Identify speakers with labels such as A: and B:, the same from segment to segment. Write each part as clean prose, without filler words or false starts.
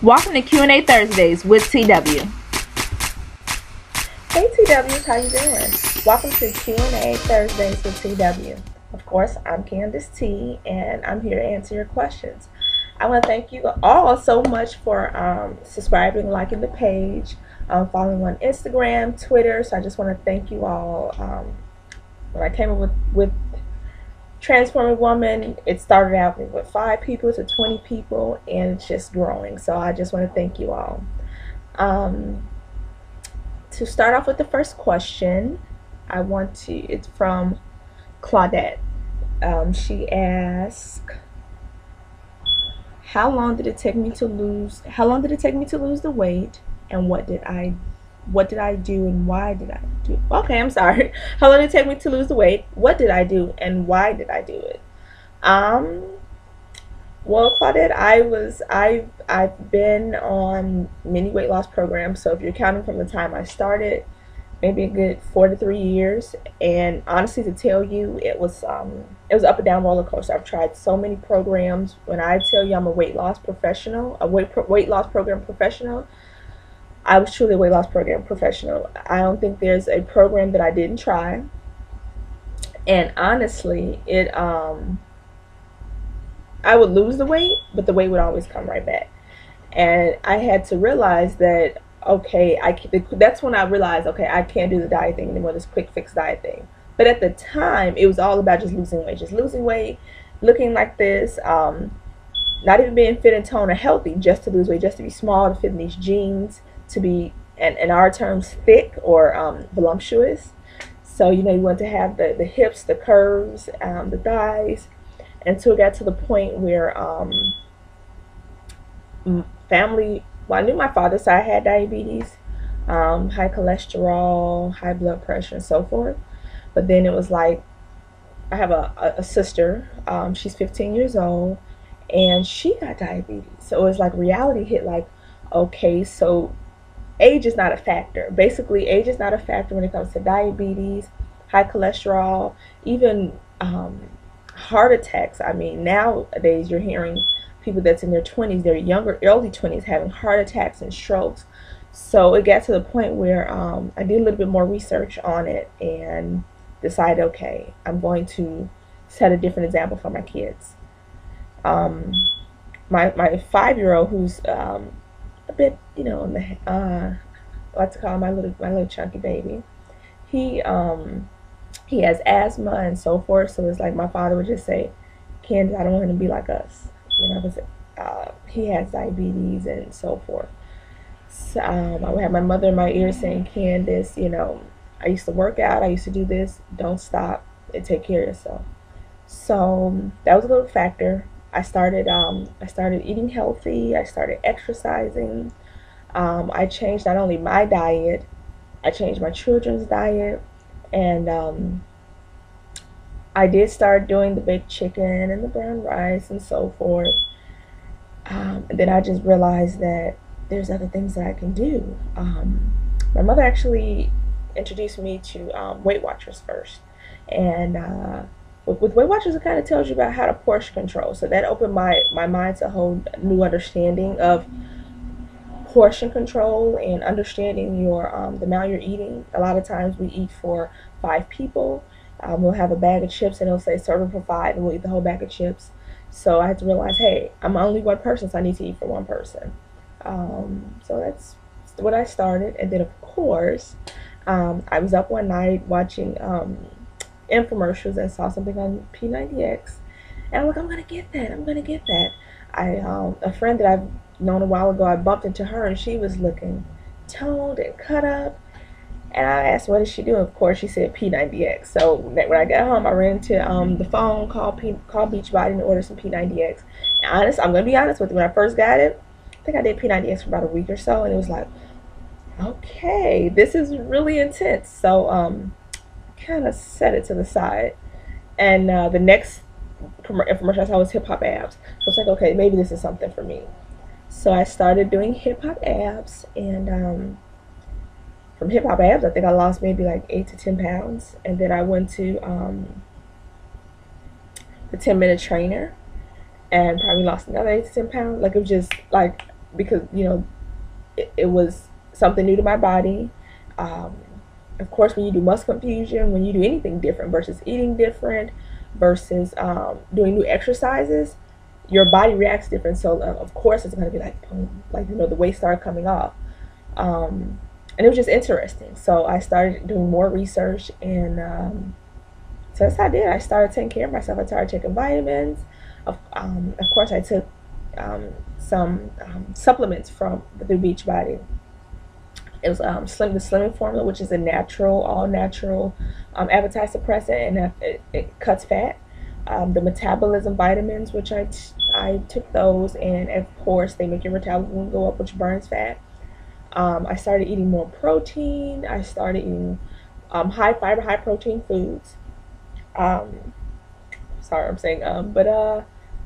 A: Welcome to Q&A Thursdays with TW.
B: Hey TW, how you doing? Welcome to Q&A Thursdays with TW. Of course, I'm Candace T, and I'm here to answer your questions. I want to thank you all so much for subscribing, liking the page, following on Instagram, Twitter. So I just want to thank you all. When I came up with Transforming Woman, it started out with 5 people to 20 people, and it's just growing. So I just want to thank you all. To start off with the first question, it's from Claudette. She asked, how long did it take me to lose the weight, and what did I do and why did I do it? Okay, I'm sorry. How long did it take me to lose the weight? What did I do and why did I do it? Well, Claudette, I've been on many weight loss programs. So if you're counting from the time I started, maybe a good 4 to 3 years. And honestly, to tell you, it was up and down roller coaster. I've tried so many programs. When I tell you I'm a weight loss professional, a weight loss program professional, I was truly a weight loss program professional. I don't think there's a program that I didn't try. And honestly, I would lose the weight, but the weight would always come right back. And I had to realize that, okay, that's when I realized, okay, I can't do the diet thing anymore, this quick fix diet thing. But at the time, it was all about just losing weight, looking like this, not even being fit and toned or healthy, just to lose weight, just to be small, to fit in these jeans, to be, in our terms, thick or voluptuous. So, you want to have the hips, the curves, the thighs. Until it got to the point where I knew my father's side had diabetes, high cholesterol, high blood pressure, and so forth. But then it was like, I have a sister, she's 15 years old, and she got diabetes. So it was like reality hit, like, okay, so age is not a factor. Basically, age is not a factor when it comes to diabetes, high cholesterol, even heart attacks. I mean, nowadays you're hearing people that's in their 20s, their younger, early 20s, having heart attacks and strokes. So it got to the point where I did a little bit more research on it and decided, okay, I'm going to set a different example for my kids. My 5-year-old, who's a bit, I like to call him my little chunky baby. He has asthma and so forth, so it's like my father would just say, Candace, I don't want him to be like us, because he has diabetes and so forth. So I would have my mother in my ear saying, Candace, I used to work out, I used to do this, don't stop and take care of yourself. So that was a little factor. I started eating healthy, I started exercising. I changed not only my diet, I changed my children's diet. And I did start doing the baked chicken and the brown rice and so forth. And then I just realized that there's other things that I can do. My mother actually introduced me to Weight Watchers first. And with Weight Watchers, it kind of tells you about how to portion control. So that opened my mind to a whole new understanding of portion control and understanding your the amount you're eating. A lot of times we eat for 5 people. We'll have a bag of chips and it'll say serving for 5, and we'll eat the whole bag of chips. So I had to realize, hey, I'm only one person, so I need to eat for one person. So that's what I started. And then of course, I was up one night watching infomercials and saw something on P90X, and I'm like, I'm gonna get that. A friend that I've known a while ago, I bumped into her and she was looking toned and cut up, and I asked, what does she do? Of course she said P90X. So when I got home, I ran to the phone, called Beachbody and ordered some P90X. And I'm gonna be honest with you, when I first got it, I think I did P90X for about a week or so, and it was like, okay, this is really intense. So kind of set it to the side, and the next infomercial I saw was Hip Hop Abs. So it's like, okay, maybe this is something for me. So I started doing Hip Hop Abs, and from Hip Hop Abs, I think I lost maybe like 8 to 10 pounds. And then I went to the 10-minute trainer, and probably lost another 8 to 10 pounds. Like, it was just like because it was something new to my body. Um, of course, when you do muscle confusion, when you do anything different versus eating different versus doing new exercises, your body reacts different. So of course, it's going to be like boom, like the weight started coming off, and it was just interesting. So I started doing more research, and so that's how I did. I started taking care of myself. I started taking vitamins. Of course, I took some supplements from the Beachbody. It was the Slimming formula, which is a natural, all natural appetite suppressant, and it cuts fat. The metabolism vitamins, which I took those, and of course they make your metabolism go up, which burns fat. I started eating more protein. I started eating high fiber, high protein foods. Sorry, I'm saying but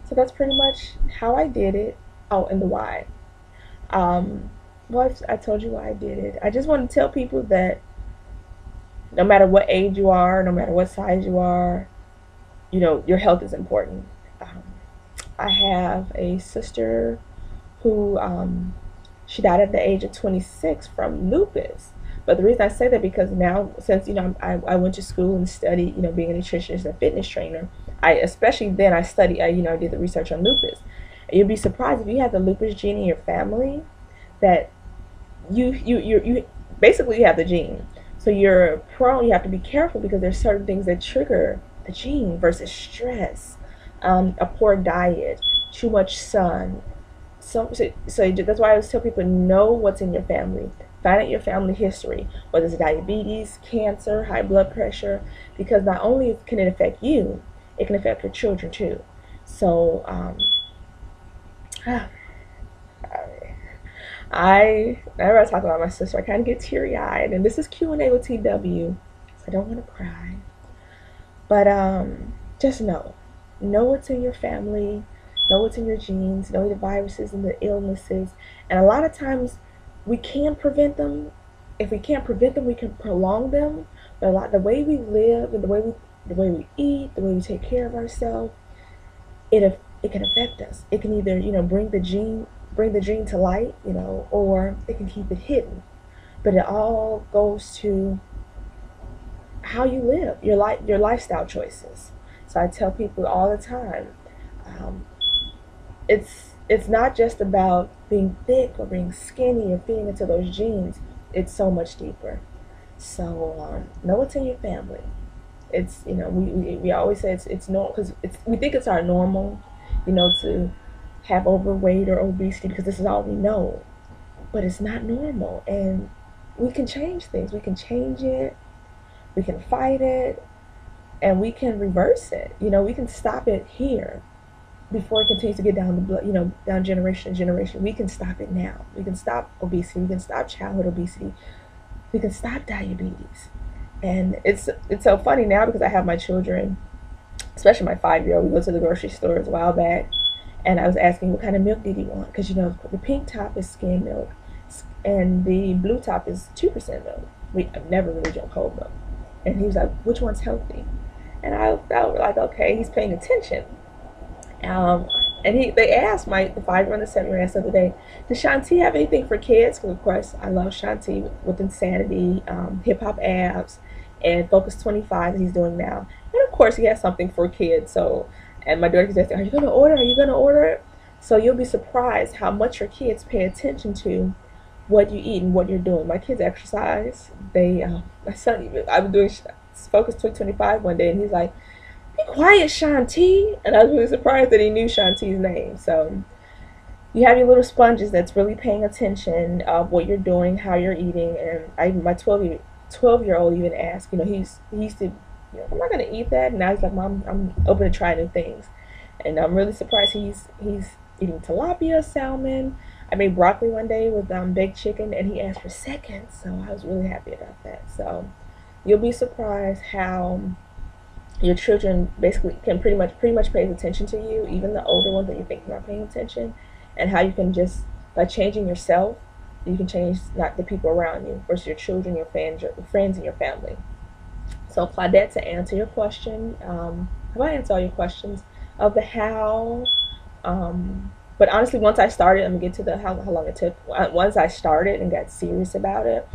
B: so that's pretty much how I did it. Oh, and the why. Well, I told you why I did it. I just want to tell people that no matter what age you are, no matter what size you are, your health is important. I have a sister who she died at the age of 26 from lupus. But the reason I say that, because now, since I went to school and studied being a nutritionist and fitness trainer, especially then I studied I did the research on lupus. And you'd be surprised if you have the lupus gene in your family, that you basically you have the gene. So you're prone. You have to be careful because there's certain things that trigger the gene versus stress, a poor diet, too much sun. So that's why I always tell people, know what's in your family. Find out your family history, whether it's diabetes, cancer, high blood pressure, because not only can it affect you, it can affect your children too. So whenever I talk about my sister, I kind of get teary-eyed, and this is Q&A with TW, so I don't want to cry. But just know what's in your family, know what's in your genes, know the viruses and the illnesses, and a lot of times we can prevent them. If we can't prevent them, we can prolong them. But the way we live and the way we eat, the way we take care of ourselves, it can affect us. It can either bring the gene to light, or it can keep it hidden. But it all goes to how you live, your lifestyle choices. So I tell people all the time, it's not just about being thick or being skinny or fitting into those genes. It's so much deeper. So know what's in your family. It's we always say it's normal, because we think it's our normal, to have overweight or obesity, because this is all we know. But it's not normal, and we can change things. We can change it. We can fight it, and we can reverse it. We can stop it here before it continues to get down the blood, down generation to generation. We can stop it now. We can stop obesity. We can stop childhood obesity. We can stop diabetes. And it's so funny now, because I have my children, especially my 5-year-old. We go to the grocery store a while back, and I was asking what kind of milk did he want, because the pink top is skim milk, and the blue top is 2% milk. I've never really drunk whole milk. And he was like, which one's healthy? And I felt like, okay, he's paying attention. And they asked the 5-year-old and the 7-year-old asked the other day, does Shanti have anything for kids? Because of course I love Shanti with Insanity, Hip Hop Abs, and Focus 25 that he's doing now. And of course he has something for kids. So, and my daughter keeps asking, are you gonna order it? So you'll be surprised how much your kids pay attention to what you eat and what you're doing. My kids exercise. My son, I was doing Focus 2025 one day, and he's like, be quiet, Shanti. And I was really surprised that he knew Shanti's name. So you have your little sponges that's really paying attention of what you're doing, how you're eating. And my 12-year-old even asked, he used to, I'm not going to eat that. And now he's like, Mom, I'm open to try new things. And I'm really surprised he's eating tilapia, salmon. I made broccoli one day with baked chicken, and he asked for seconds. So I was really happy about that. So you'll be surprised how your children basically can pretty much pays attention to you, even the older ones that you think are not paying attention, and how you can just, by changing yourself, you can change not the people around you versus your children, your friends, and your family. So Claudette, to answer your question, have I answered all your questions of the how? But honestly, once I started, I'm gonna get to the how long it took. Once I started and got serious about it,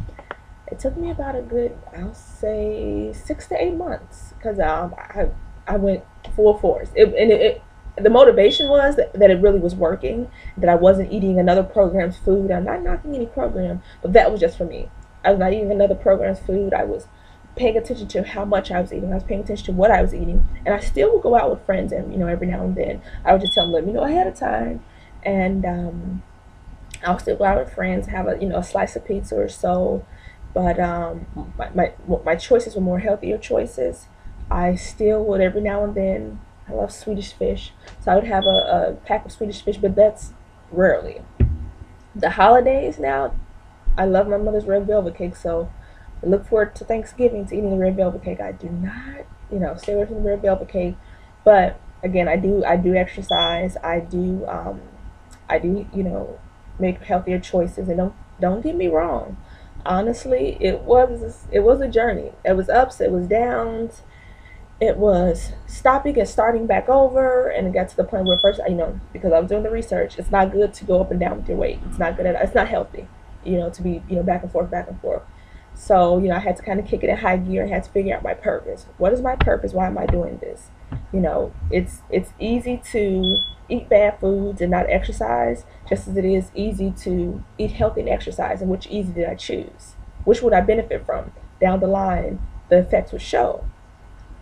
B: it took me about a good, I'll say, 6 to 8 months, because I went full force. The motivation was that it really was working, that I wasn't eating another program's food. I'm not knocking any program, but that was just for me. I was not eating another program's food. I was paying attention to how much I was eating. I was paying attention to what I was eating, and I still would go out with friends, and every now and then I would just tell them, let me know ahead of time, and I'll still go out with friends, have a slice of pizza or so, but my choices were more healthier choices. I still would every now and then. I love Swedish fish, so I would have a pack of Swedish fish, but that's rarely. The holidays now, I love my mother's red velvet cake, so I look forward to Thanksgiving to eating the red velvet cake. I do not, stay away from the red velvet cake, but again, I do exercise. I do make healthier choices, and don't get me wrong. Honestly, it was a journey. It was ups, it was downs, it was stopping and starting back over, and it got to the point where first, because I was doing the research, it's not good to go up and down with your weight. It's not healthy, to be, back and forth, back and forth. So, I had to kind of kick it in high gear and had to figure out my purpose. What is my purpose? Why am I doing this? It's easy to eat bad foods and not exercise, just as it is easy to eat healthy and exercise. And which easy did I choose? Which would I benefit from? Down the line, the effects would show.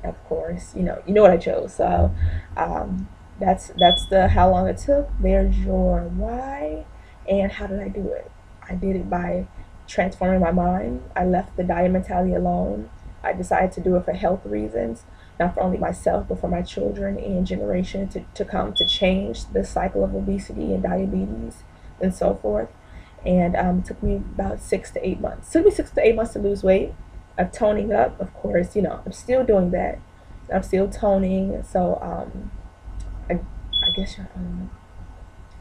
B: Of course, you know what I chose. So that's the how long it took. There's your why. And how did I do it? I did it by transforming my mind. I left the diet mentality alone. I decided to do it for health reasons, not for only myself, but for my children and generation to come, to change the cycle of obesity and diabetes and so forth. And it took me about 6 to 8 months. It took me 6 to 8 months to lose weight. Of toning up, of course, I'm still doing that. I'm still toning. So I guess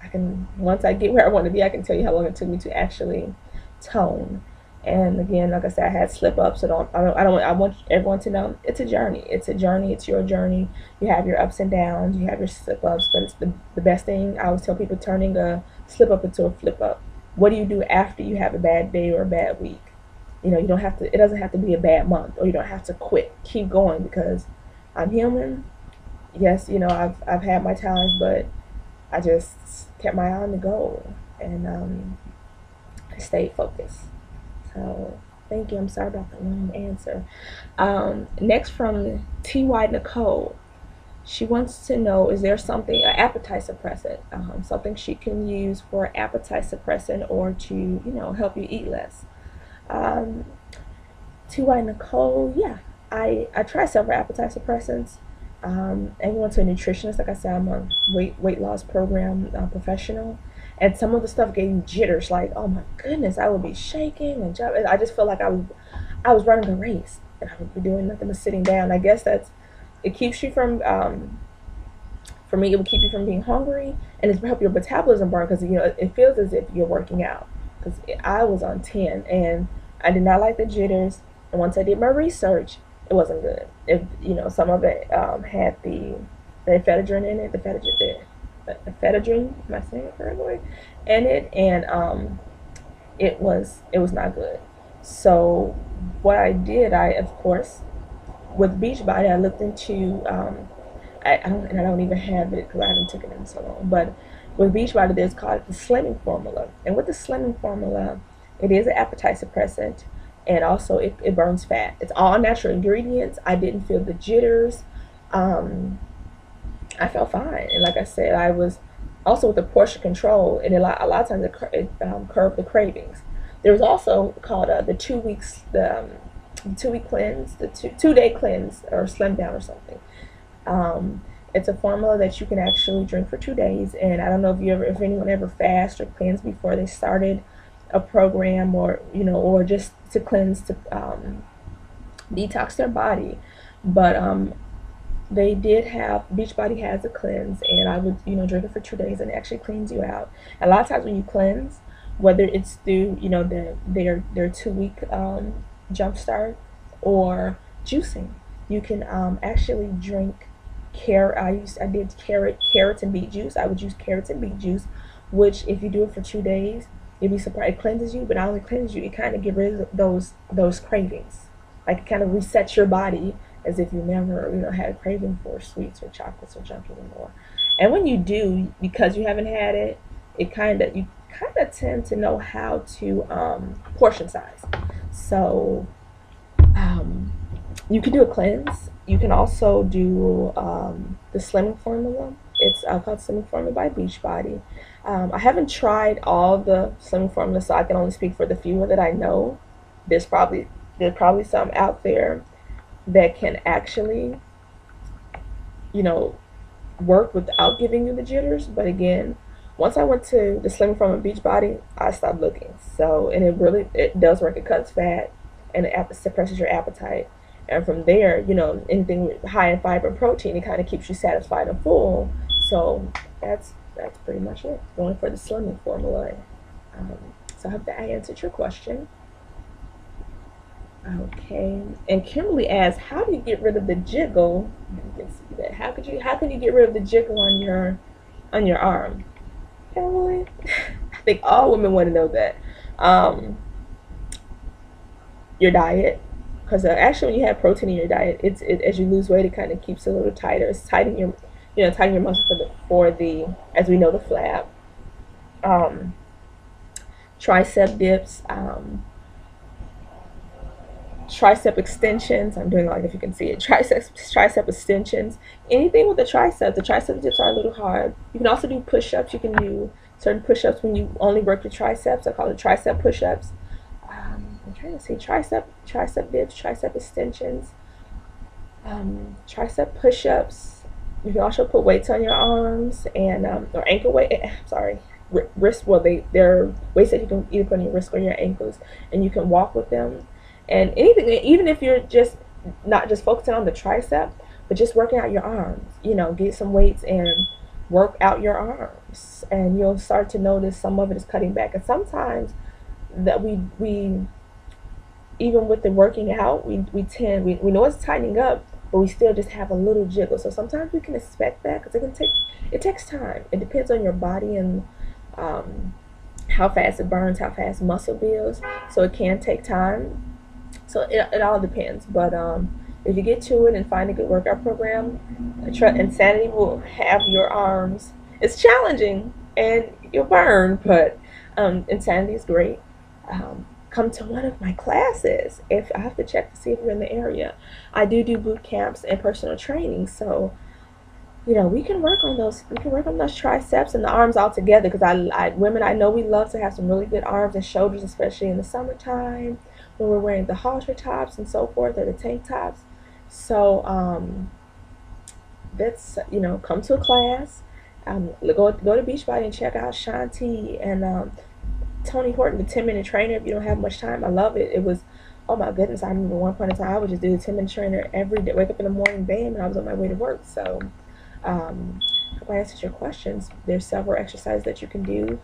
B: I can, once I get where I want to be, I can tell you how long it took me to actually tone. And again, like I said, I had slip ups. So I want everyone to know it's a journey. It's a journey. It's your journey. You have your ups and downs. You have your slip ups. But it's the best thing. I always tell people, turning a slip up into a flip up. What do you do after you have a bad day or a bad week? You don't have to. It doesn't have to be a bad month, or you don't have to quit. Keep going, because I'm human. Yes, I've had my times, but I just kept my eye on the goal, and I stayed focused. So thank you. I'm sorry about the long answer. Next, from T.Y. Nicole, she wants to know: is there something, an appetite suppressant, something she can use for appetite suppressant, or to help you eat less? T.Y. Nicole, yeah, I try several appetite suppressants. And went to a nutritionist. Like I said, I'm a weight loss program professional, and some of the stuff gave me jitters. Like, oh my goodness, I would be shaking and jumping. I just felt like I was running a race, and I would be doing nothing but sitting down. I guess it keeps you from. For me, it would keep you from being hungry, and it's help your metabolism burn, because it feels as if you're working out. Because I was on 10, and I did not like the jitters. And once I did my research, it wasn't good. Some of it had the ephedrine in it, the ephedrine, am I saying it correctly? In it, and it was not good. So what I did, of course, with Beachbody, I looked into I don't even have it because I haven't taken it in so long. But with Beachbody, there's called the Slimming Formula, and with the Slimming Formula, it is an appetite suppressant. And also, it burns fat. It's all natural ingredients. I didn't feel the jitters. I felt fine. And like I said, I was also with the portion control. And a lot of times it curbed the cravings. There was also called the 2 weeks, the 2 week cleanse, the 2-day cleanse, or slim down or something. It's a formula that you can actually drink for 2 days. And I don't know if anyone ever fasted or cleansed before they started a program, or just to cleanse, to detox their body. But they did have, Beachbody has a cleanse, and I would drink it for 2 days, and it actually cleans you out. A lot of times when you cleanse, whether it's through their 2 week jump start or juicing, you can actually drink I did carrots and beet juice. I would use carrots and beet juice, which if you do it for 2 days, you'd be surprised. It cleanses you, but not only cleanses you, it kind of get rid of those cravings. Like it kind of resets your body as if you never had a craving for sweets or chocolates or junk anymore. And when you do, because you haven't had it, you kind of tend to know how to portion size. So you can do a cleanse. You can also do the Slimming Formula. It's called Slimming Formula by Beachbody. I haven't tried all the Slimming Formula, so I can only speak for the few that I know. There's probably some out there that can actually, work without giving you the jitters. But again, once I went to the Slimming Formula Beachbody, I stopped looking. So, and it does work. It cuts fat and it suppresses your appetite. And from there, anything high in fiber and protein, it kind of keeps you satisfied and full. So that's pretty much it. Going for the Slimming Formula. So I hope that I answered your question. Okay. And Kimberly asks, how do you get rid of the jiggle? You can see that. How can you get rid of the jiggle on your arm? Kimberly, I think all women want to know that. Your diet. Because actually, when you have protein in your diet, as you lose weight, it kind of keeps it a little tighter. It's tightening your muscle for the as we know, the flab. Tricep dips, tricep extensions. I'm doing like, if you can see it, tricep extensions. Anything with the tricep dips are a little hard. You can also do push-ups. You can do certain push-ups when you only work your triceps. I call it tricep push-ups. I'm trying to see tricep dips, tricep extensions, tricep push-ups. You can also put weights on your arms and or ankle weight. Sorry, wrist. Well, they're weights that you can either put on your wrist or your ankles, and you can walk with them. And anything, even if you're just not just focusing on the tricep, but just working out your arms. Get some weights and work out your arms, and you'll start to notice some of it is cutting back. And sometimes that we even with the working out, we know it's tightening up, but we still just have a little jiggle. So sometimes we can expect that, because it takes time. It depends on your body and how fast it burns, how fast muscle builds. So it can take time. So it all depends. But if you get to it and find a good workout program, Insanity will have your arms. It's challenging and you'll burn, but Insanity is great. Come to one of my classes. If I have to check to see if you're in the area. I do boot camps and personal training, so we can work on those. We can work on those triceps and the arms all together. Because women, I know we love to have some really good arms and shoulders, especially in the summertime when we're wearing the halter tops and so forth, or the tank tops. So that's come to a class. Go to Beachbody and check out Shanti and Tony Horton, the 10-minute trainer. If you don't have much time, I love it. It was, oh my goodness, I remember one point in time I would just do the 10-minute trainer every day. Wake up in the morning, bam, and I was on my way to work. So hope I answered your questions. There's several exercises that you can do.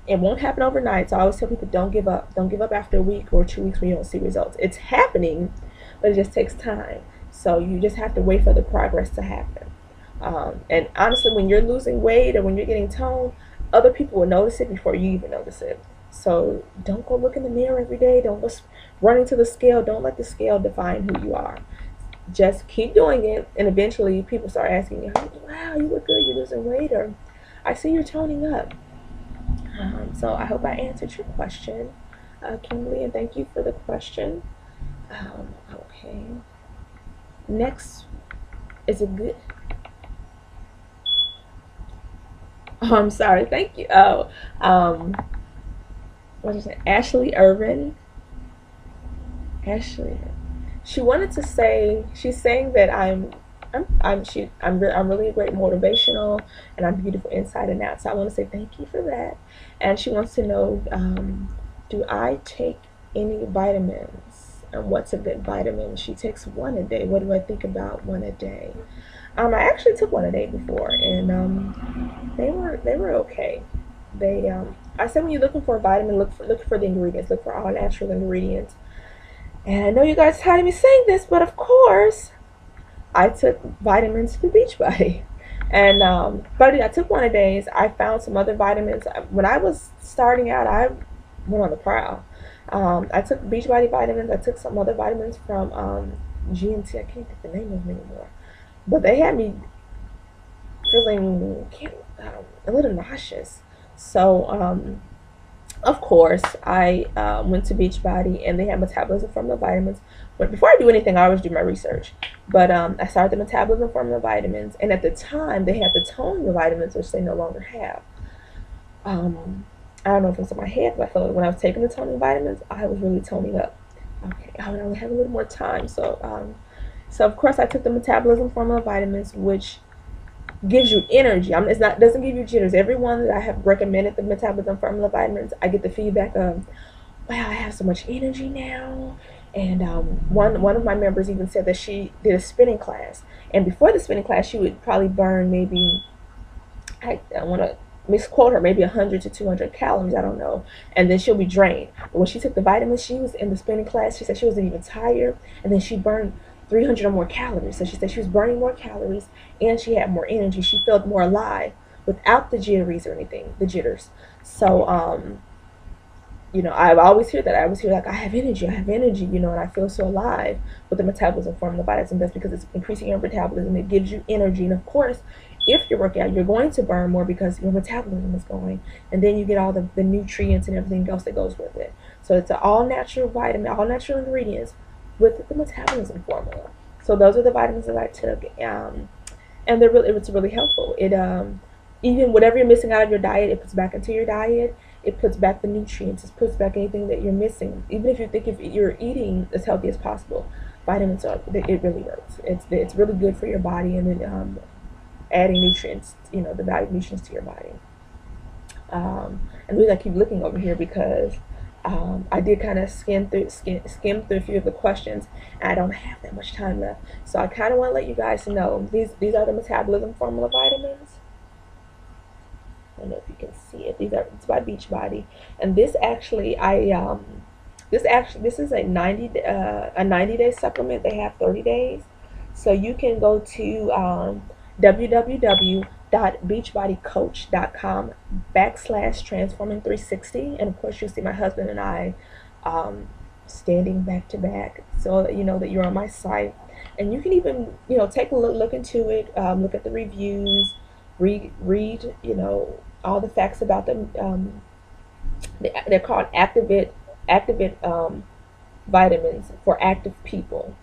B: It won't happen overnight, so I always tell people, don't give up. Don't give up after a week or 2 weeks when you don't see results. It's happening, but it just takes time. So you just have to wait for the progress to happen. And honestly, when you're losing weight or when you're getting toned, other people will notice it before you even notice it. So don't go look in the mirror every day. Don't go running to the scale. Don't let the scale define who you are. Just keep doing it, and eventually people start asking you, wow, you look good, you're losing weight, or I see you're toning up. So I hope I answered your question, Kimberly, and thank you for the question. Okay. Next is a good... Oh, I'm sorry. Thank you. What is it? Ashley Irvin. Ashley. She wanted to say, she's saying that I'm really a great motivational, and I'm beautiful inside and out. So I want to say thank you for that. And she wants to know, do I take any vitamins? And what's a good vitamin? She takes one a day. What do I think about one a day? I actually took one a day before, and they were okay. I said, when you're looking for a vitamin, look for the ingredients. Look for all natural ingredients. And I know you guys tired of me saying this, but of course, I took vitamins through Beachbody. And but I took one of days. I found some other vitamins. When I was starting out, I went on the prowl. I took Beachbody vitamins. I took some other vitamins from GNT. I can't think the name of them anymore. But they had me feeling a little nauseous. So of course, I went to Beachbody, and they had metabolism formula vitamins. But before I do anything, I always do my research. But I started the metabolism formula vitamins, and at the time, they had the toning vitamins, which they no longer have. I don't know if it's in my head, but I felt like when I was taking the toning vitamins, I was really toning up. Okay, I would only have a little more time. So of course, I took the metabolism formula vitamins, which gives you energy. It's not doesn't give you jitters. Everyone that I have recommended the metabolism formula vitamins, I get the feedback of, wow, I have so much energy now. And one of my members even said that she did a spinning class, and before the spinning class, she would probably burn maybe, I want to misquote her, maybe 100 to 200 calories, I don't know, and then she'll be drained. But when she took the vitamins, she was in the spinning class. She said she wasn't even tired, and then she burned 300 or more calories. So she said she was burning more calories, and she had more energy. She felt more alive without the jitteries or anything, the jitters. So I always hear that. I always hear like, I have energy, and I feel so alive with the metabolism formula vitamins. And that's because it's increasing your metabolism. It gives you energy, and of course, if you're working out, you're going to burn more because your metabolism is going, and then you get all the nutrients and everything else that goes with it. So it's an all natural vitamin, all natural ingredients with the metabolism formula. So those are the vitamins that I took, and it's really helpful. It even whatever you're missing out of your diet, it puts back into your diet. It puts back the nutrients. It puts back anything that you're missing. Even if you think if you're eating as healthy as possible, vitamins it really works. It's really good for your body, and then adding nutrients, the valuable nutrients to your body. And the reason I keep looking over here because I did kind of skim through a few of the questions, and I don't have that much time left. So I kind of want to let you guys know these are the metabolism formula vitamins. I don't know if you can see it. It's by Beachbody, and this actually this is a 90-day supplement. They have 30 days, so you can go to www.beachbodycoach.com/transforming360, and of course you'll see my husband and I standing back to back, so that you know that you're on my site. And you can even take a look into it, look at the reviews, read all the facts about them. They're called Activate vitamins for active people,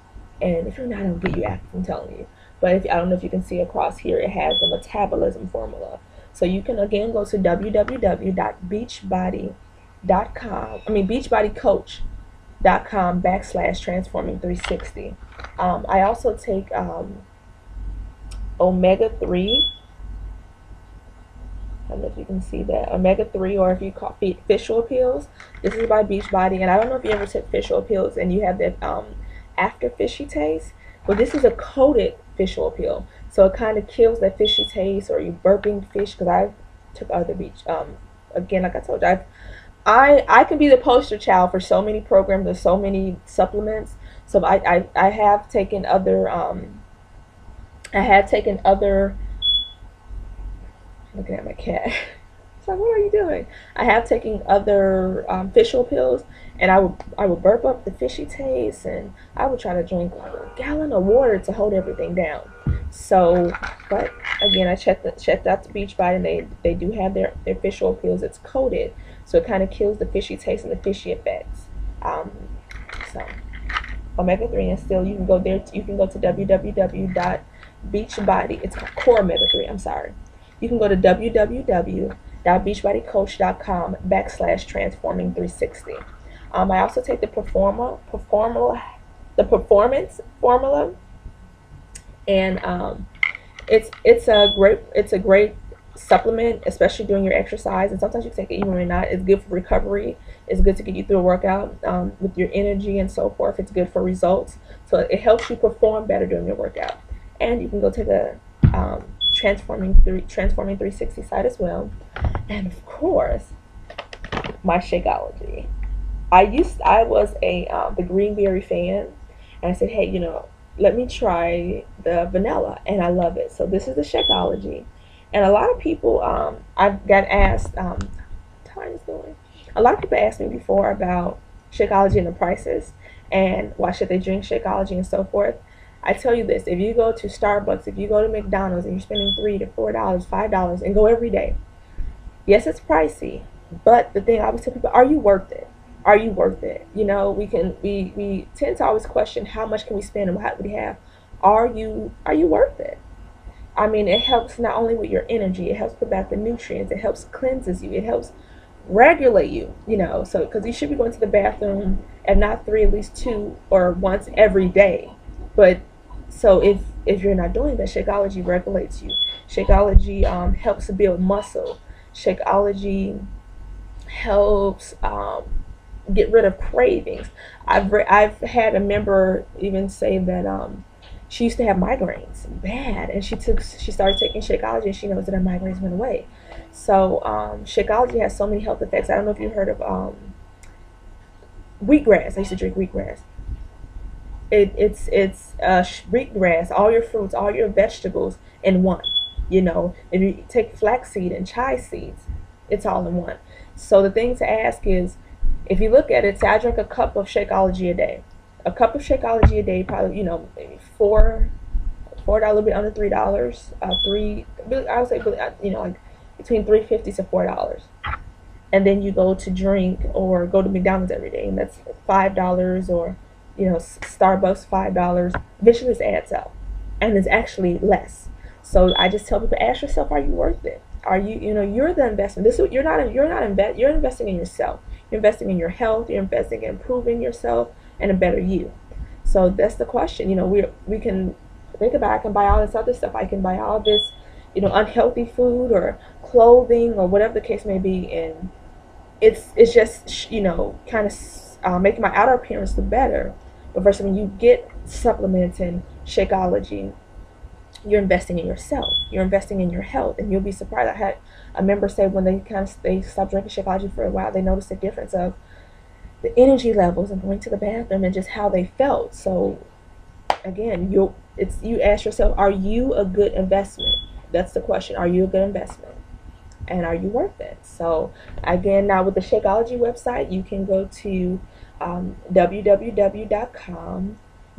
B: and if you're not, I don't get you active, I'm telling you. But I don't know if you can see across here, it has the metabolism formula. So you can again go to beachbodycoach.com/transforming360. I also take omega-3. I don't know if you can see that. Omega-3, or if you call fish oil pills. This is by Beachbody, and I don't know if you ever took fish oil pills and you have that after fishy taste. Well, this is a coated fish oil pill, so it kind of kills that fishy taste, or you burping fish. Because I took other again, like I told you, I can be the poster child for so many programs and so many supplements. So I have taken other looking at my cat. It's like, what are you doing? I have taken other fish oil pills, and I would burp up the fishy taste, and I would try to drink like a gallon of water to hold everything down. So, but again, I checked out the Beachbody, and they do have their fish oil pills. It's coated, so it kind of kills the fishy taste and the fishy effects. So omega-3, and still you can go there. You can go to www.beachbody. It's called Core Omega-3. I'm sorry. You can go to www.beachbodycoach.com/transforming360. I also take the performance formula, and it's a great supplement, especially during your exercise. And sometimes you can take it even when you're not. It's good for recovery. It's good to get you through a workout with your energy and so forth. It's good for results, so it helps you perform better during your workout. And you can go to the Transforming 360 site as well. And of course, my Shakeology. I was the Greenberry fan, and I said, hey, let me try the vanilla, and I love it. So this is the Shakeology, and a lot of people, I've got asked, time is going. A lot of people asked me before about Shakeology and the prices, and why should they drink Shakeology and so forth. I tell you this: if you go to Starbucks, if you go to McDonald's, and you're spending $3 to $4, $5, and go every day, yes, it's pricey, but the thing I always tell people, are you worth it? Are you worth it? You know, we tend to always question how much can we spend and what we have. Are you worth it? I mean, it helps not only with your energy, it helps put back the nutrients, it helps cleanses you, it helps regulate you, you know, so because you should be going to the bathroom, and not three, at least two or once every day. But so if you're not doing that, Shakeology regulates you. Shakeology helps to build muscle. Shakeology helps get rid of cravings. I've had a member even say that she used to have migraines bad, and she started taking Shakeology, and she knows that her migraines went away. So Shakeology has so many health effects. I don't know if you've heard of wheatgrass. I used to drink wheatgrass. It's wheatgrass, all your fruits, all your vegetables in one. You know, if you take flaxseed and chia seeds, it's all in one. So the thing to ask is, if you look at it, say I drink a cup of Shakeology a day. A cup of Shakeology a day, probably, you know, maybe $4, a little bit under $3. I would say, you know, like between $3.50 to $4. And then you go to drink or go to McDonald's every day, and that's $5, or you know, Starbucks $5. Eventually, this adds up, and it's actually less. So I just tell people, ask yourself, are you worth it? Are you, you know, you're the investment. You're investing in yourself. You're investing in your health. You're investing in improving yourself and a better you. So that's the question. You know, we can think about, I can buy all this other stuff. I can buy all this, you know, unhealthy food or clothing or whatever the case may be, and it's just, you know, kind of making my outer appearance look better. But versus when you get supplements and Shakeology, you're investing in yourself. You're investing in your health, and you'll be surprised. I had a member say when they stopped drinking Shakeology for a while, they noticed a difference of the energy levels and going to the bathroom and just how they felt. So again, you ask yourself, are you a good investment? That's the question. Are you a good investment? And are you worth it? So again, now with the Shakeology website, you can go to www.com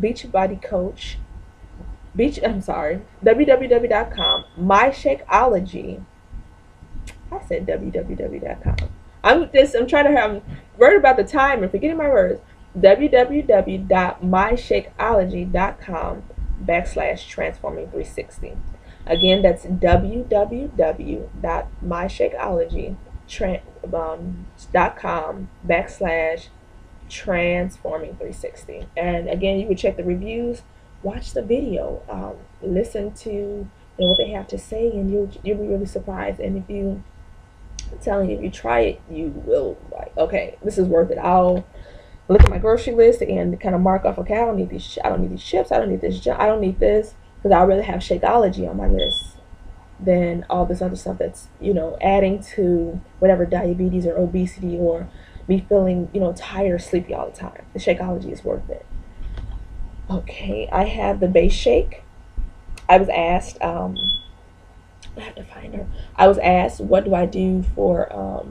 B: www.com myshakeology. I said www.com. I'm worried about the time and forgetting my words. www.myshakeology.com /transforming360. Again, that's www.myshakeology.com /transforming360. And again, you can check the reviews, watch the video, listen to, you know, what they have to say, and you'll be really surprised. And if you, I'm telling you, if you try it, you will like, okay, this is worth it. I'll look at my grocery list and kind of mark off, okay, I don't need these chips, I don't need this, I don't need this, because I'd rather have Shakeology on my list than all this other stuff that's, you know, adding to whatever diabetes or obesity or me feeling, you know, tired or sleepy all the time. The Shakeology is worth it. Okay, I have the base shake. I was asked, I have to find her. I was asked, what do I do for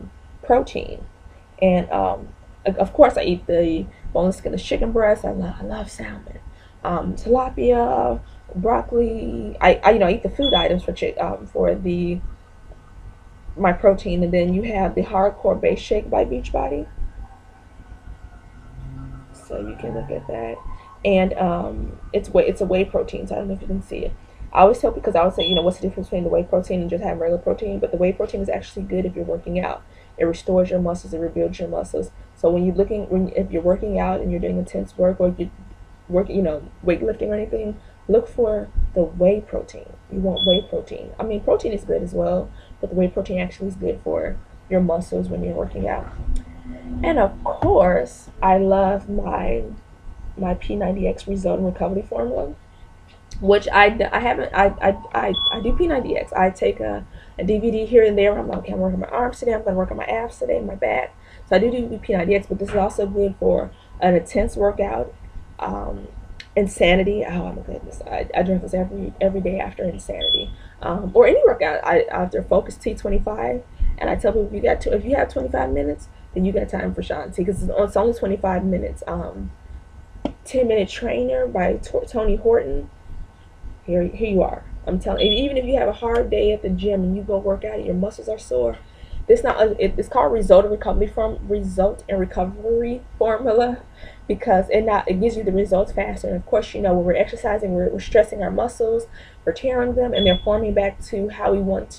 B: protein? And of course, I eat the boneless skinless chicken breast. I love salmon, tilapia, broccoli. I you know, eat the food items for my protein. And then you have the hardcore base shake by Beachbody. So you can look at that. And it's a whey protein. So I don't know if you can see it. I always tell, because I always say, you know, what's the difference between the whey protein and just having regular protein? But the whey protein is actually good if you're working out. It restores your muscles. It rebuilds your muscles. So if you're working out and you're doing intense work, or you work, you know, weightlifting or anything, look for the whey protein. You want whey protein. I mean, protein is good as well, but the whey protein actually is good for your muscles when you're working out. And of course, I love my P90X Result and Recovery Formula, which I do P90X. I take a DVD here and there. I'm like, okay, I'm working my arms today. I'm going to work on my abs today, my back. So I do P90X, but this is also good for an intense workout. Insanity. Oh my goodness, I drink this every day after Insanity, or any workout. After Focus T25, and I tell people if you have 25 minutes, then you got time for Shanti because it's only 25 minutes. 10-minute Trainer by Tony Horton. Here you are. I'm telling you, even if you have a hard day at the gym and you go work out and your muscles are sore, it's called Result and Recovery Formula because it gives you the results faster. And of course, when we're exercising, we're stressing our muscles, we're tearing them, and they're forming back to how we want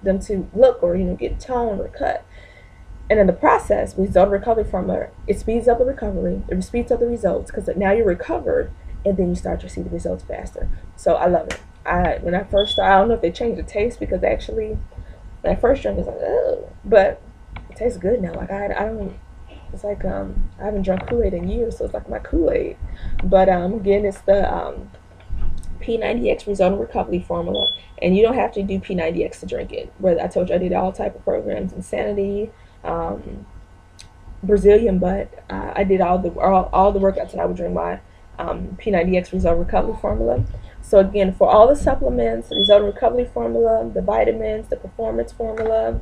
B: them to look, or get toned or cut. And in the process, Result and Recovery Formula, it speeds up the recovery, it speeds up the results because now you're recovered, and then you start to see the results faster. So I love it. When I first started, I don't know if they changed the taste because actually when I first drank, it was like, oh, but it tastes good now. Like I don't. It's like I haven't drunk Kool-Aid in years, so it's like my Kool-Aid. But again, it's the P90X Result and Recovery Formula, and you don't have to do P90X to drink it. Where I told you I did all type of programs, Insanity, Brazilian Butt. I did all the workouts that I would drink my P90X Result Recovery Formula. So again, for all the supplements, the Result Recovery Formula, the vitamins, the Performance Formula,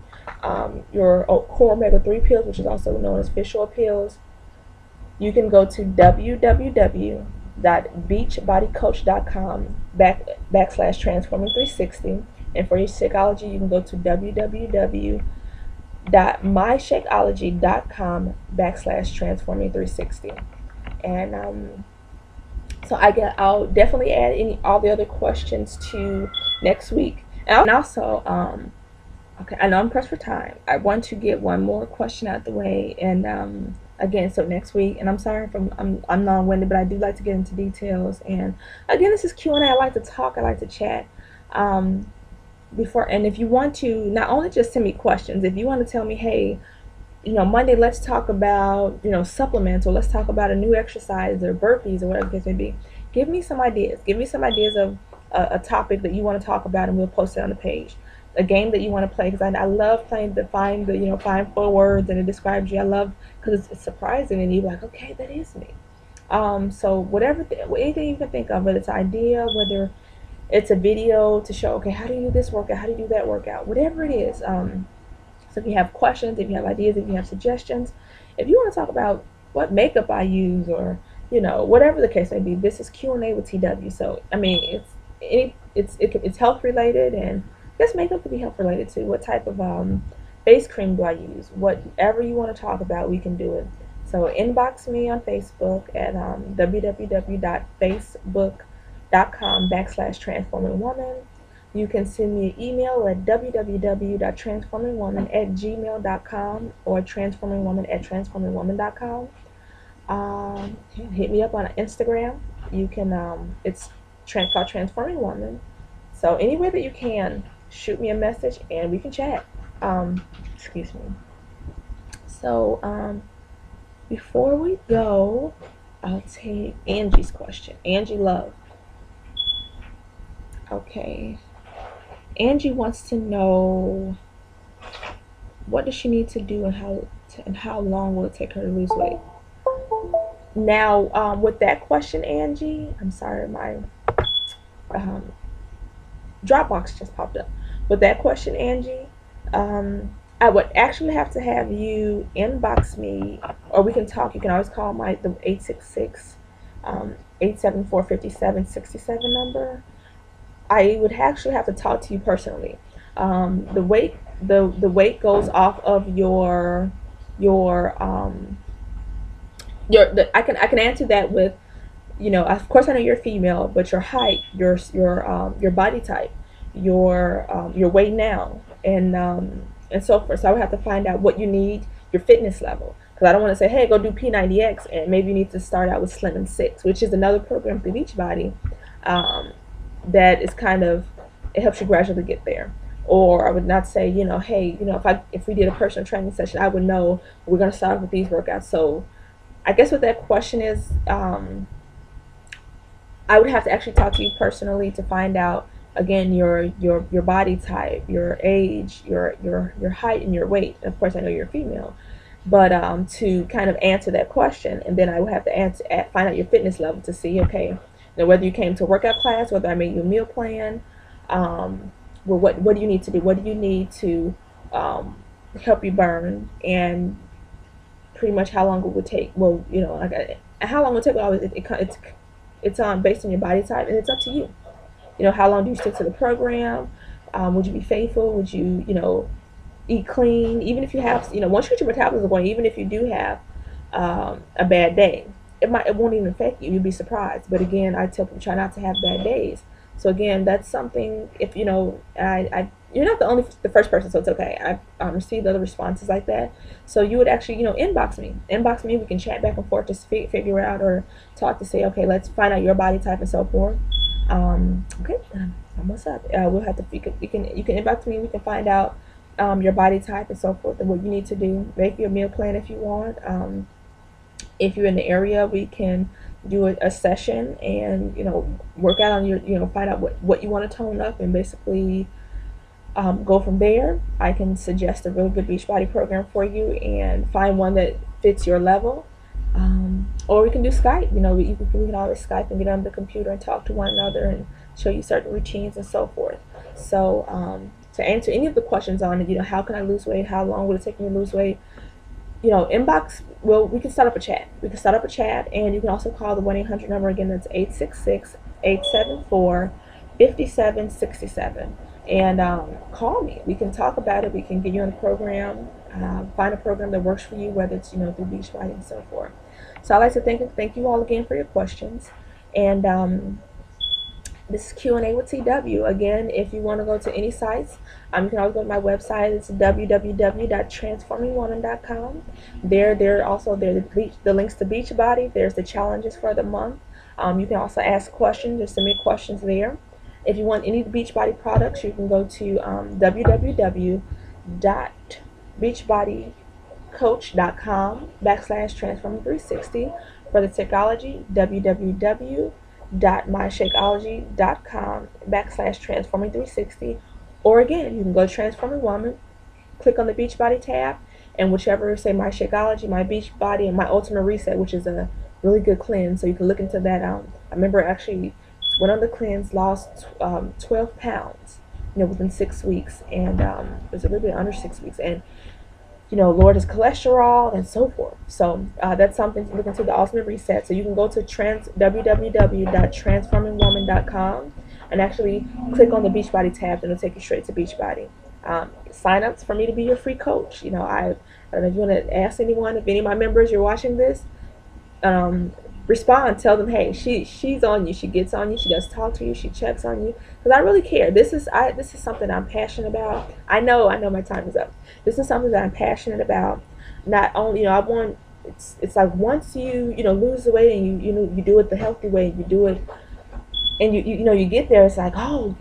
B: your core omega-3 pills, which is also known as fish oil pills, you can go to www.beachbodycoach.com/transforming360. And for your Shakeology, you can go to www.myshakeology.com/transforming360. And so I'll definitely add all the other questions to next week. And also, okay, I know I'm pressed for time. I want to get one more question out the way, and again, so next week. And I'm sorry if I'm long-winded, but I do like to get into details. And again, this is Q&A. I like to talk. I like to chat. And if you want to, not only just send me questions, if you want to tell me, hey, Monday, let's talk about, supplements, or let's talk about a new exercise or burpees or whatever the case may be. Give me some ideas. Give me some ideas of a topic that you want to talk about, and we'll post it on the page. A game that you want to play, because I love playing find 4 words and it describes you. I love, because it's surprising and you're like, okay, that is me. So anything you can think of, whether it's an idea, whether it's a video to show, okay, how do you do this workout, how do you do that workout, whatever it is. So if you have questions, if you have ideas, if you have suggestions, if you want to talk about what makeup I use, or whatever the case may be, this is Q&A with TW. So I mean, it's health related, and I guess makeup could be health related too. What type of face cream do I use? Whatever you want to talk about, we can do it. So inbox me on Facebook at www.facebook.com/transformingwoman. You can send me an email at www.transformingwoman@gmail.com or transformingwoman@transformingwoman.com. Hit me up on Instagram. You can it's called Transforming Woman. So anywhere that you can, shoot me a message and we can chat. Excuse me. So before we go, I'll take Angie's question. Angie Love. Okay. Angie wants to know, what does she need to do, and how long will it take her to lose weight? Now, with that question, Angie, I'm sorry, my Dropbox just popped up. With that question, Angie, I would actually have to have you inbox me, or we can talk. You can always call the 866-874-5767 number. I would actually have to talk to you personally. The weight goes off of I can answer that with, of course I know you're female, but your height, your body type, your weight now, and so forth. So I would have to find out what you need, your fitness level, because I don't want to say, hey, go do P90X, and maybe you need to start out with Slim and 6, which is another program through Beachbody. That is it helps you gradually get there. Or I would not say, hey, if we did a personal training session, I would know we're going to start with these workouts. So I guess what that question is, I would have to actually talk to you personally to find out, again, your body type, your age, your height, and your weight. Of course, I know you're female, but to kind of answer that question, and then I would have to find out your fitness level to see, okay, You know, whether you came to a workout class, whether I made you a meal plan, well, what do you need to do? What do you need to help you burn, and pretty much how long it would take. Well, you know, like how long it would take. Well, it's on based on your body type, and it's up to you. You know, how long do you stick to the program? Would you be faithful? Would you, you know, eat clean? Even if you have, you know, once you get your metabolism going, even if you do have a bad day, it won't even affect you. You'd be surprised. But again, I tell people try not to have bad days. So again, that's something. If you know, you're not the first person, so it's okay. I've received other responses like that. So you would actually, you know, inbox me. We can chat back and forth to figure out or talk to say, okay, let's find out your body type and so forth. Okay, almost up. We'll have to you can inbox me. We can find out your body type and so forth and what you need to do. Make your meal plan if you want. If you're in the area, we can do a session and, you know, work out on your, you know, find out what you want to tone up and basically go from there. I can suggest a really good Beachbody program for you and find one that fits your level. Or we can do Skype. You know, we can always Skype and get on the computer and talk to one another and show you certain routines and so forth. So to answer any of the questions on it, you know, how can I lose weight? How long will it take me to lose weight? You know, inbox, well, we can start up a chat. We can start up a chat, and you can also call the 1-800 number again. That's 866-874-5767. And call me. We can talk about it. We can get you on a program, find a program that works for you, whether it's, you know, through Beachbody and so forth. So I'd like to thank you all again for your questions. And this is Q&A with TW. Again, if you want to go to any sites, you can always go to my website. It's www.transformingwoman.com. There also the links to Beachbody. There's the challenges for the month. You can also ask questions. Just submit questions there. If you want any of the Beachbody products, you can go to www.beachbodycoach.com/transforming360. For the technology, www.myshakeology.com/transforming360. Or again, you can go to Transforming Woman, click on the Beachbody tab, and whichever, say My Shakeology, My Beachbody, and My Ultimate Reset, which is a really good cleanse. So you can look into that. I remember actually went on the cleanse, lost 12 pounds, you know, within 6 weeks, and it was a little bit under 6 weeks, and, you know, lowered his cholesterol and so forth. So that's something to look into, the Ultimate Reset. So you can go to www.transformingwoman.com and actually click on the Beachbody tab, and it'll take you straight to Beachbody. Sign up for me to be your free coach. You know, I don't know if you want to ask anyone, if any of my members, you're watching this, respond, tell them, hey, she's on you, she gets on you, she does talk to you, she checks on you, because I really care. This is something I'm passionate about. I know my time is up. This is something that I'm passionate about. Not only, you know, I want, it's like once you know, lose the weight and you know, you do it the healthy way, you do it, and you know, you get there, it's like, oh,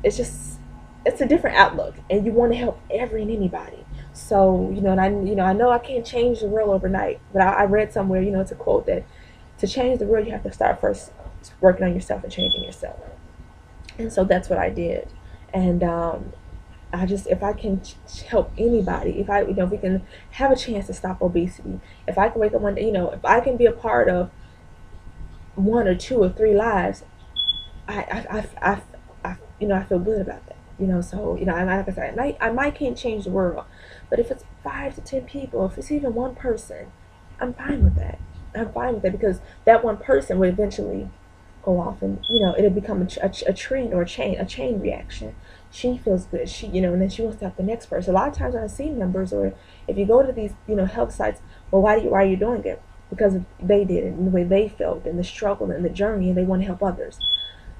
B: it's a different outlook, and you want to help every and anybody. So, you know, and I know I can't change the world overnight, but I read somewhere, you know, it's a quote that to change the world, you have to start first working on yourself and changing yourself. And so that's what I did. And I just, if I can help anybody, if we can have a chance to stop obesity, if I can wake up one day, you know, if I can be a part of 1 or 2 or 3 lives, I you know, I feel good about that. You know, so, you know, like I said, I might can't change the world, but if it's 5 to 10 people, if it's even one person, I'm fine with that. I'm fine with that, because that one person will eventually go off, and, you know, it'll become a trend or a chain reaction. She feels good, you know, and then she wants to help the next person. A lot of times when I see members, or if you go to these, you know, health sites, well, why are you doing it? Because they did it, and the way they felt, and the struggle, and the journey, and they want to help others.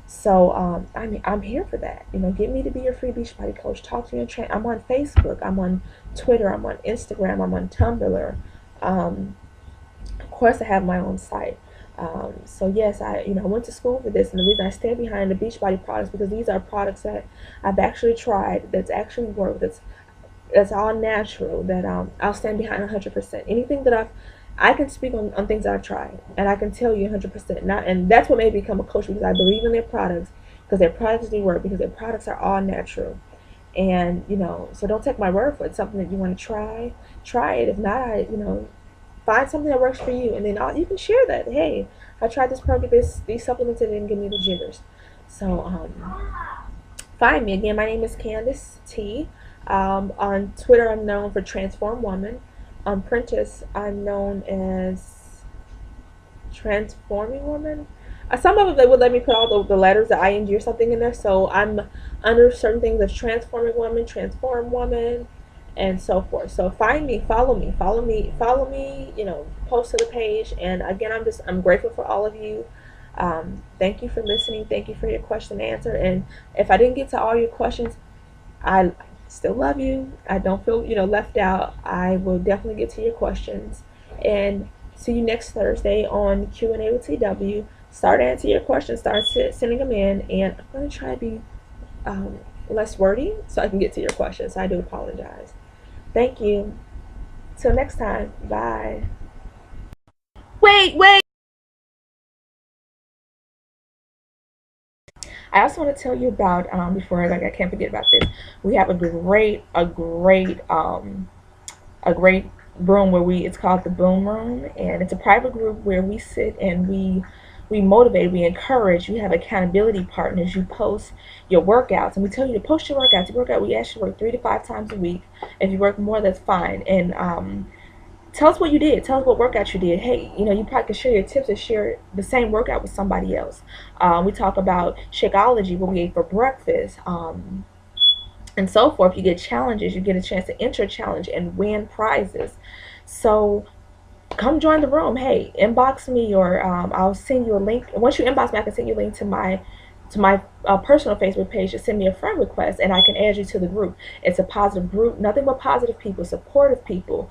B: So I'm here for that. You know, get me to be your free Beachbody coach. Talk to me. I'm on Facebook. I'm on Twitter. I'm on Instagram. I'm on Tumblr. Of course, I have my own site. So yes, I went to school for this, and the reason I stand behind the Beachbody products, because these are products that I've actually tried, that's actually worked, that's all natural, that I'll stand behind 100%. Anything that I can speak on things that I've tried, and I can tell you 100%. And that's what made me become a coach, because I believe in their products, because their products do work, because their products are all natural. And, you know, so don't take my word for it. It's something that you want to try it. If not, find something that works for you, and then you can share that. Hey, I tried this product, these supplements, and it didn't give me the jitters. So find me again. My name is Candace T. On Twitter, I'm known for Transform Woman. On Pinterest, I'm known as Transforming Woman. Some of them, they would let me put all the letters, the ing or something in there. So I'm under certain things as Transforming Woman, Transform Woman, and so forth. So find me, follow me, follow me, follow me. Post to the page. And again, I'm grateful for all of you. Thank you for listening. Thank you for your question and answer. And if I didn't get to all your questions, I still love you. I don't feel left out. I will definitely get to your questions. And see you next Thursday on Q&A with TW. Start answering your questions. Start sending them in. And I'm going to try to be less wordy so I can get to your questions. I do apologize. Thank you. Till next time. Bye. Wait. I also want to tell you about before I can't forget about this. We have a great room where it's called the Boom Room, and it's a private group where we sit and we motivate, we encourage. You have accountability partners. You post your workouts, and we tell you to post your workouts. You work out. We ask you to work 3 to 5 times a week. If you work more, that's fine. And tell us what you did. Tell us what workout you did. Hey, you probably can share your tips and share the same workout with somebody else. We talk about Shakeology, what we ate for breakfast, and so forth. You get challenges. You get a chance to enter a challenge and win prizes. So come join the room. Hey, inbox me, or I'll send you a link. Once you inbox me, I can send you a link to my personal Facebook page. Just send me a friend request and I can add you to the group. It's a positive group, nothing but positive people, supportive people.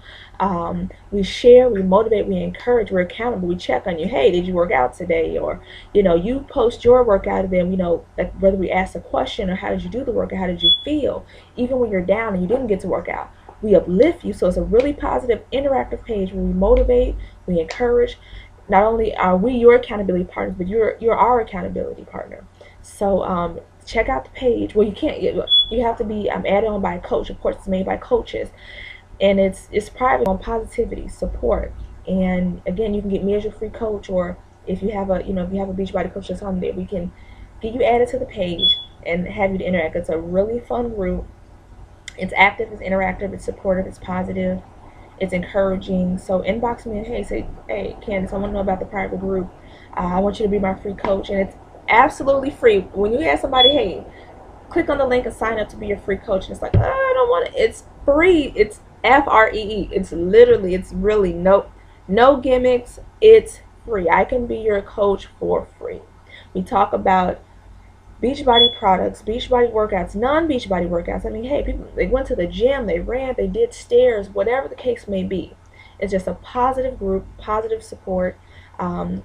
B: We share, we motivate, we encourage, we're accountable, we check on you. Hey, did you work out today? Or you post your workout, and then like whether we ask a question or how did you do the workout, how did you feel, even when you're down and you didn't get to work out, we uplift you. So it's a really positive, interactive page where we motivate, we encourage. Not only are we your accountability partners, but you're our accountability partner. So check out the page. Well, you have to be added on by a coach. Of course, it's made by coaches, and it's private, on positivity, support. And again, you can get me as your free coach, or if you have a Beachbody coach that's on there, we can get you added to the page and have you to interact. It's a really fun group. It's active, it's interactive, it's supportive, it's positive, it's encouraging. So inbox me and say, hey, Candace, I want to know about the private group. I want you to be my free coach, and it's absolutely free. When you ask somebody, hey, click on the link and sign up to be your free coach, and it's like, I don't want it. It's free. It's free. It's really no gimmicks. It's free. I can be your coach for free. We talk about Beachbody products, Beachbody workouts, non-Beachbody workouts. I mean, hey, people, they went to the gym, they ran, they did stairs, whatever the case may be. It's just a positive group, positive support.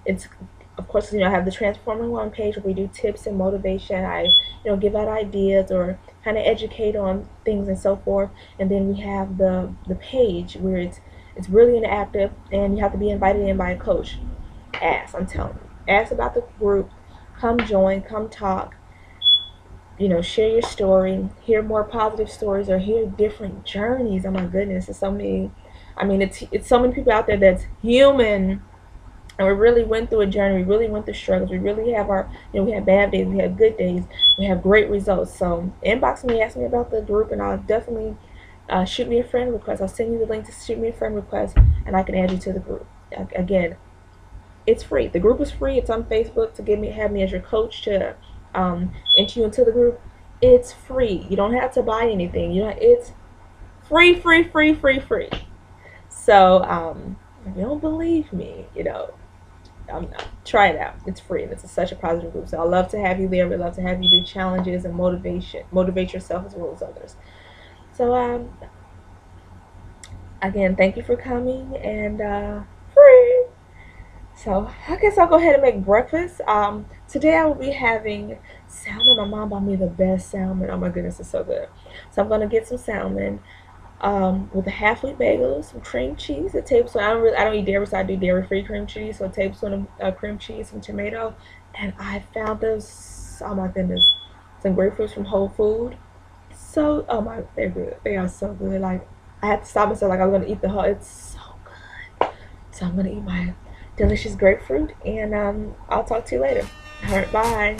B: It's, of course, I have the Transforming One page where we do tips and motivation. I, give out ideas or kind of educate on things and so forth. And then we have the page where it's really interactive, and you have to be invited in by a coach. I'm telling you. Ask about the group. Come join. Come talk. Share your story, hear more positive stories, or hear different journeys. Oh my goodness, there's so many. It's so many people out there that's human, and we really went through a journey. We really went through struggles. We really have our, we have bad days, we have good days, we have great results. So inbox me, ask me about the group, and I'll definitely shoot me a friend request. I'll send you the link to shoot me a friend request, and I can add you to the group. Again, it's free. The group is free. It's on Facebook to have me as your coach to enter you into the group. It's free. You don't have to buy anything. It's free. So if you don't believe me, try it out. It's free, and it's such a positive group. So I love to have you there. We love to have you do challenges and motivate yourself as well as others. So again, thank you for coming, and free. So I guess I'll go ahead and make breakfast. Today I will be having salmon. My mom bought me the best salmon. Oh my goodness, it's so good. So I'm gonna get some salmon with a half-wheat bagel, some cream cheese, a tablespoon. I don't eat dairy, so I do dairy-free cream cheese. So a tablespoon of cream cheese, some tomato, and I found those. Oh my goodness, some grapefruits from Whole Food. So they're good. They are so good. Like I had to stop myself. Like I was gonna eat the whole. It's so good. So I'm gonna eat my delicious grapefruit, and I'll talk to you later. All right, bye.